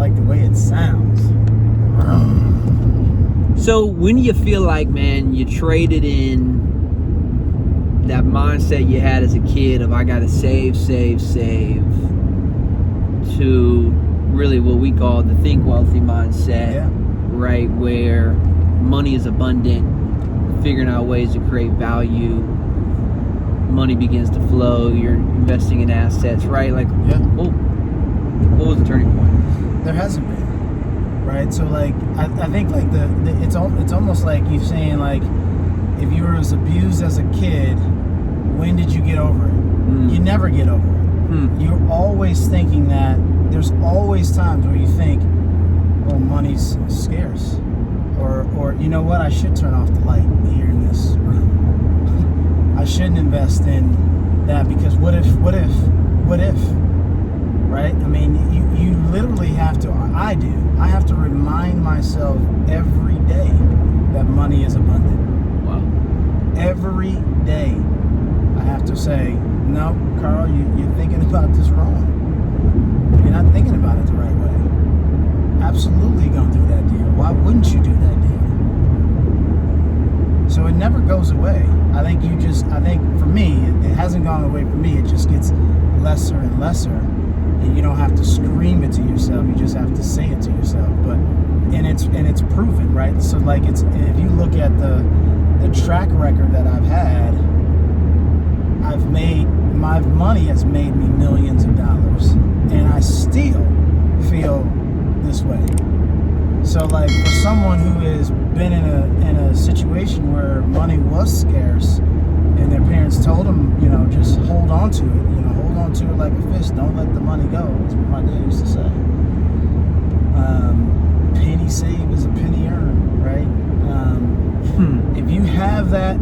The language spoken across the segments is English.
like the way it sounds. So when you feel like, man, you traded in that mindset you had as a kid of I gotta save, to really what we call the think wealthy mindset, right? Where money is abundant, figuring out ways to create value, money begins to flow, you're investing in assets, right? Like, what was the turning point? There hasn't been, right? So like, I think like it's almost like you saying like, if you were as abused as a kid, when did you get over it? You never get over it. You're always thinking that. There's always times where you think, oh, money's scarce, or you know what, I should turn off the light here in this room. I shouldn't invest in that because what if, right? I mean, you literally have to. I have to remind myself every day that money is abundant. Wow. Every day, I have to say, no, Carl, you're thinking about this wrong. You're not thinking about it the right way. Absolutely gonna do that deal. Why wouldn't you do that deal? So it never goes away. I think for me, it hasn't gone away for me. It just gets lesser and lesser. And you don't have to scream it to yourself. You just have to say it to yourself. And it's proven, right? So like if you look at the track record that I've had, my money has made me millions of dollars, and I still feel this way. So like for someone who has been in a situation where money was scarce, and their parents told them, just hold on to it, hold on to it like a fish, don't let the money go. That's what my dad used to say. Penny saved is a penny earned, right? If you have that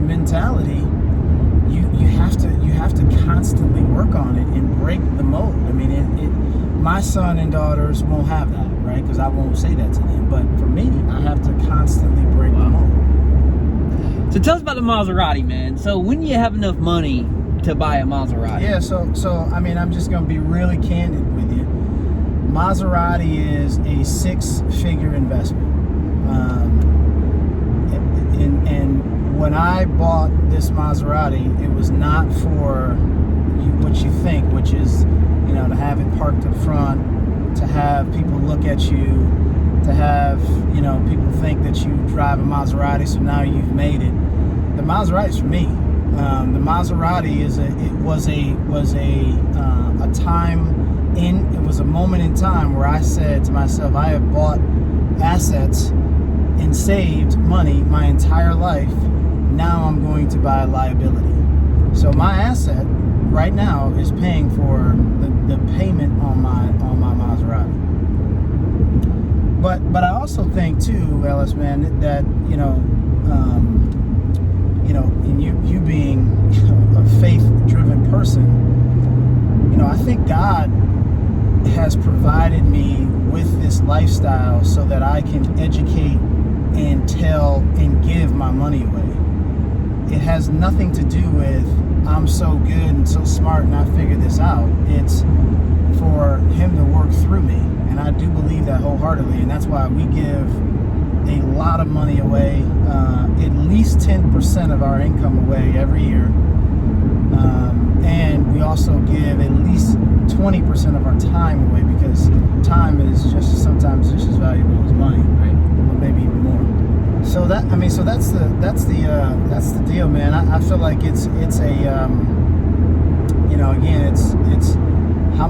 mentality, you have to constantly work on it and break the mold. I mean, my son and daughters won't have that, right? Because I won't say that to them. But for me, I have to constantly break the mold. So tell us about the Maserati, man. So when you have enough money to buy a Maserati? Yeah, so I mean, I'm just going to be really candid with you. Maserati is a 6-figure investment. And when I bought this Maserati, it was not for what you think, which is, to have it parked up front, to have people look at you, to have, people think that you drive a Maserati, so now you've made it. The Maserati is for me. The Maserati was a moment in time where I said to myself, I have bought assets and saved money my entire life. Now I'm going to buy a liability. So my asset right now is paying for the payment on my Maserati. But I also think too, Ellis, man, that in you being a faith-driven person, I think God has provided me with this lifestyle so that I can educate and tell and give my money away. It has nothing to do with I'm so good and so smart and I figured this out. It's for him to work through me, and I do believe that wholeheartedly, and that's why we give a lot of money away, at least 10% of our income away every year, and we also give at least 20% of our time away, because time is sometimes just as valuable as money, right? Or maybe even more. So that's the deal, man. I feel like it's a again, it's how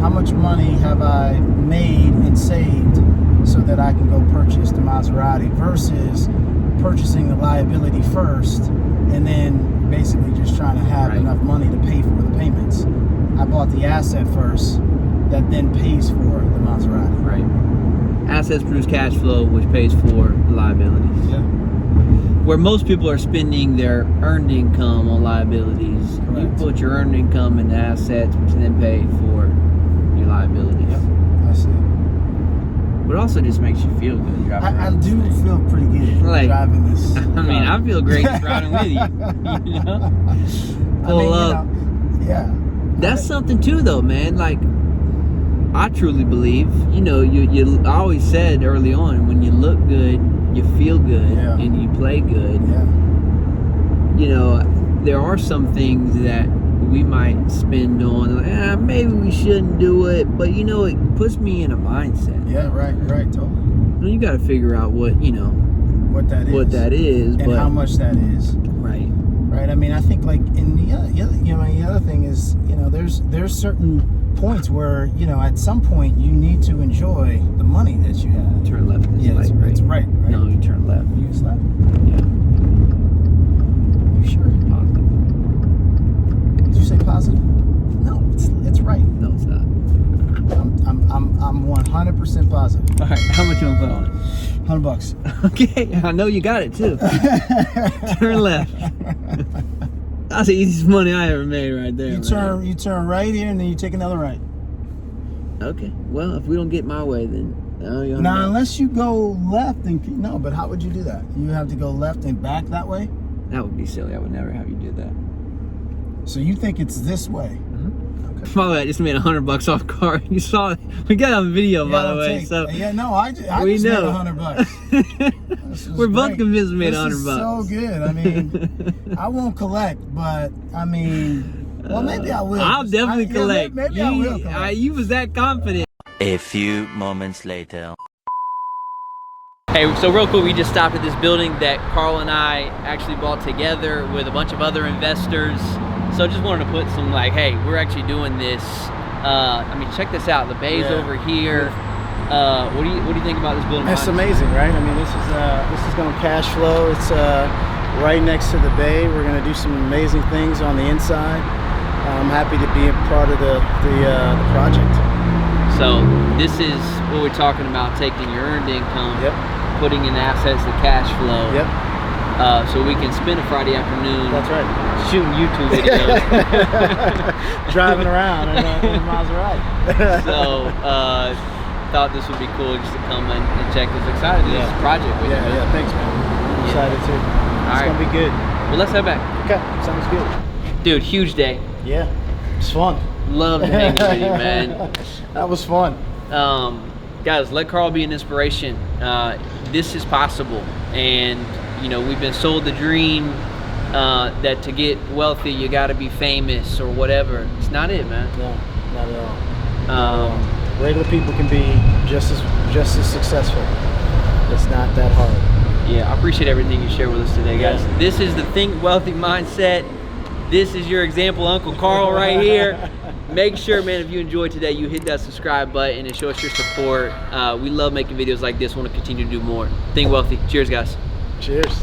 much money have I made and saved so that I can go purchase the Maserati, versus purchasing the liability first and then basically just trying to have enough money to pay for the payments. I bought the asset first that then pays for the Maserati. Right. Assets produce cash flow, which pays for liabilities. Yeah. Where most people are spending their earned income on liabilities. Correct. You put your earned income into assets, which then pay for your liabilities. Yep. I see. But it also just makes you feel good driving I around do this thing. feel pretty good driving this. I mean, I feel great riding with you. Pull up. Yeah. That's something too, though, man. Like, I truly believe, I always said early on, when you look good, you feel good, and you play good. There are some things that we might spend on, like, maybe we shouldn't do it, but it puts me in a mindset. Yeah, right, totally. You got to figure out what that is, and how much that is. Right. I mean, I think like the other thing is, there's certain points where at some point you need to enjoy the money that you have. Turn left. It's right. No, you turn left. You use left. Yeah. You sure? Positive. Did you say positive? No, it's right. No, it's not. I'm 100% positive. All right, how much you want to put on it? $100. Okay, I know you got it too. Turn left. That's the easiest money I ever made right there. You turn right here, and then you take another right. Okay. Well, if we don't get my way, then now unless you go left and but how would you do that? You have to go left and back that way. That would be silly. I would never have you do that. So you think it's this way? Okay. By the way, I just made $100 off car. You saw it. We got it on video, by the way. So I just made $100. We're both convinced we made $100. This is so good. I mean, I won't collect, but I mean, well, maybe I will. I'll definitely collect. Maybe I will collect. You was that confident. A few moments later. Hey, so real quick, we just stopped at this building that Karl and I actually bought together with a bunch of other investors. So just wanted to put some hey, we're actually doing this. I mean, check this out. The bay's over here. What do you think about this building? It's amazing, right? I mean, this is going to cash flow. It's right next to the bay. We're going to do some amazing things on the inside. I'm happy to be a part of the project. So this is what we're talking about: taking your earned income, putting in assets to cash flow. So we can spend a Friday afternoon. That's right. Shooting YouTube videos. Driving around in a Maserati. So thought this would be cool just to come and check this. Excited to do this project with you. Yeah, thanks, man. I'm excited too. It's going to be good. Well, let's head back. Okay, sounds good. Dude, huge day. Yeah, it's fun. Love hanging with you, man. That was fun. Guys, let Karl be an inspiration. This is possible, and we've been sold the dream that to get wealthy you got to be famous or whatever. It's not it, man. No, not at all. Regular people can be just as successful. It's not that hard. Yeah, I appreciate everything you share with us today, guys. This is the Think Wealthy Mindset. This is your example, Uncle Karl, right here. Make sure, man, if you enjoyed today, you hit that subscribe button and show us your support. We love making videos like this. Want to continue to do more. Think Wealthy. Cheers, guys. Cheers.